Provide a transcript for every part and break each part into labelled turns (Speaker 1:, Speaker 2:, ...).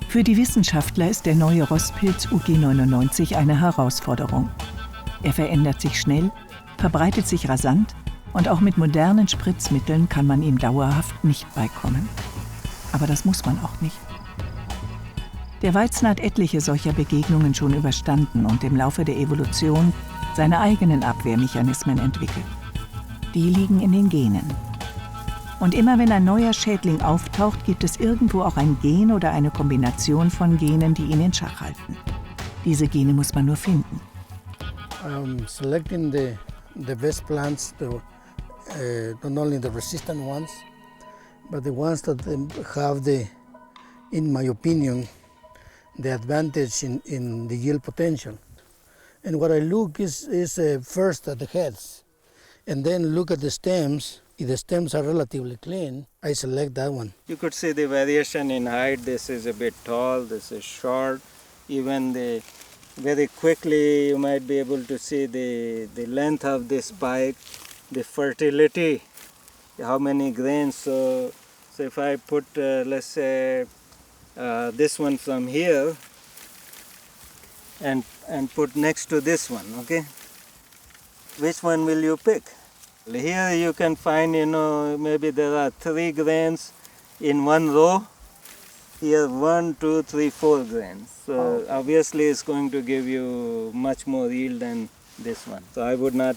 Speaker 1: Für die Wissenschaftler ist der neue Rostpilz UG99 eine Herausforderung. Er verändert sich schnell, verbreitet sich rasant und auch mit modernen Spritzmitteln kann man ihm dauerhaft nicht beikommen. Aber das muss man auch nicht. Der Weizen hat etliche solcher Begegnungen schon überstanden und im Laufe der Evolution seine eigenen Abwehrmechanismen entwickelt. Die liegen in den Genen. Und immer wenn ein neuer Schädling auftaucht, gibt es irgendwo auch ein Gen oder eine Kombination von Genen, die ihn in Schach halten. Diese Gene muss man nur finden.
Speaker 2: Selecting the best plants, not only the resistant ones, but the ones that have in my opinion, the advantage in the yield potential. And what I look is first at the heads, and then look at the stems. If the stems are relatively clean, I select that one.
Speaker 3: You could see the variation in height. This is a bit tall, this is short. Even very quickly you might be able to see the length of the spike, the fertility, how many grains. So if I put, let's say, this one from here and put next to this one, okay? Which one will you pick? Here you can find, maybe there are 3 grains in one row. Here 1, 2, 3, 4 grains. So obviously it's going to give you much more yield than this one. So I would not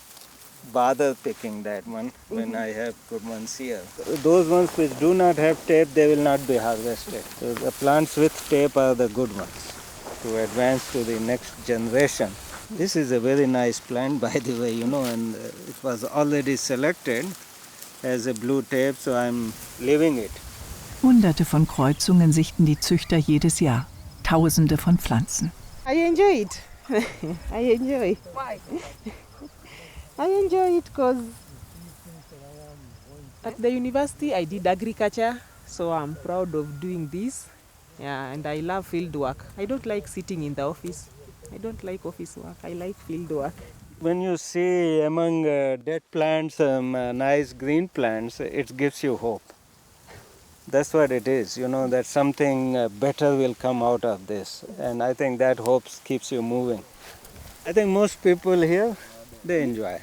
Speaker 3: bother picking that one when I have good ones here. Those ones which do not have tape, they will not be harvested. So the plants with tape are the good ones to advance to the next generation. This is a very nice plant, by the way, and it was already selected as a blue tape, so I'm leaving it.
Speaker 1: Hunderte von Kreuzungen sichten die Züchter jedes Jahr. Tausende von Pflanzen.
Speaker 4: I enjoy it. I enjoy. Why? I enjoy it because at the university I did agriculture, so I'm proud of doing this. Yeah, and I love field work. I don't like sitting in the office. I don't like office work. I like field work.
Speaker 3: When you see among dead plants nice green plants, it gives you hope. That's what it is, that something better will come out of this. And I think that hope keeps you moving. I think most people here, they enjoy.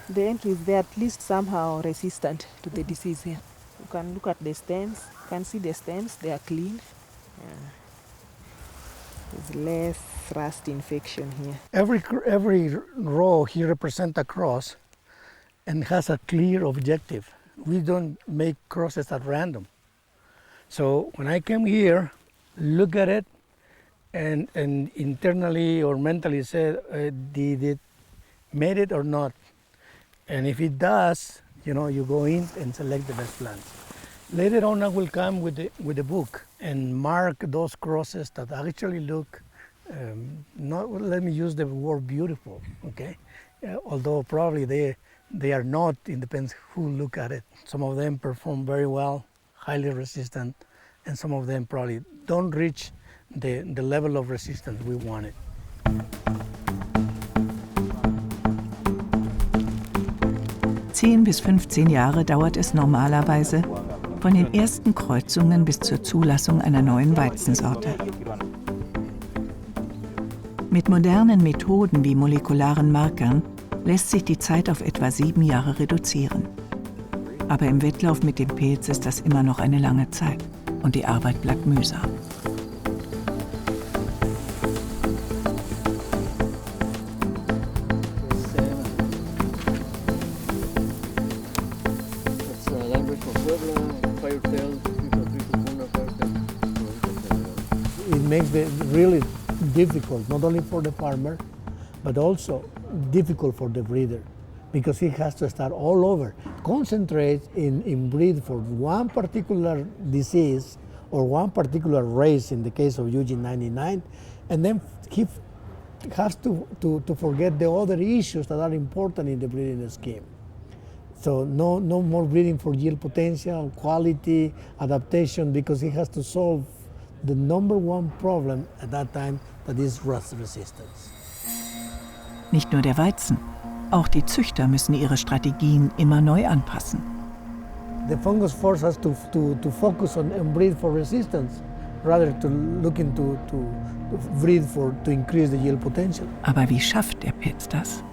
Speaker 4: The entries, they're at least somehow resistant to the disease here. You can look at the stems. You can see the stems, they are clean. Yeah. There's less rust infection here.
Speaker 2: Every row here represents a cross and has a clear objective. We don't make crosses at random. So when I came here, look at it and internally or mentally say, did it made it or not? And if it does, you go in and select the best plants. Later on, I will come with the book and mark those crosses that actually look, let me use the word beautiful, okay? Although probably they are not, it depends who look at it. Some of them perform very well, highly resistant, and some of them probably don't reach the level of resistance we wanted.
Speaker 1: 10 bis 15 Jahre dauert es normalerweise von den ersten Kreuzungen bis zur Zulassung einer neuen Weizensorte. Mit modernen Methoden wie molekularen Markern lässt sich die Zeit auf etwa 7 Jahre reduzieren. Aber im Wettlauf mit dem Pilz ist das immer noch eine lange Zeit und die Arbeit bleibt mühsam.
Speaker 2: It makes it really difficult, not only for the farmer, but also difficult for the breeder, because he has to start all over, concentrate in breed for one particular disease or one particular race in the case of UG99, and then he has to forget the other issues that are important in the breeding scheme. So no more breeding for yield potential, quality, adaptation, because he has to solve the number one problem at that time, that is rust resistance.
Speaker 1: Nicht nur der Weizen, auch die Züchter müssen ihre Strategien immer neu anpassen.
Speaker 2: The fungus forces us to focus on and breed for resistance, rather to looking to breed to increase the yield potential.
Speaker 1: Aber wie schafft der Pilz das?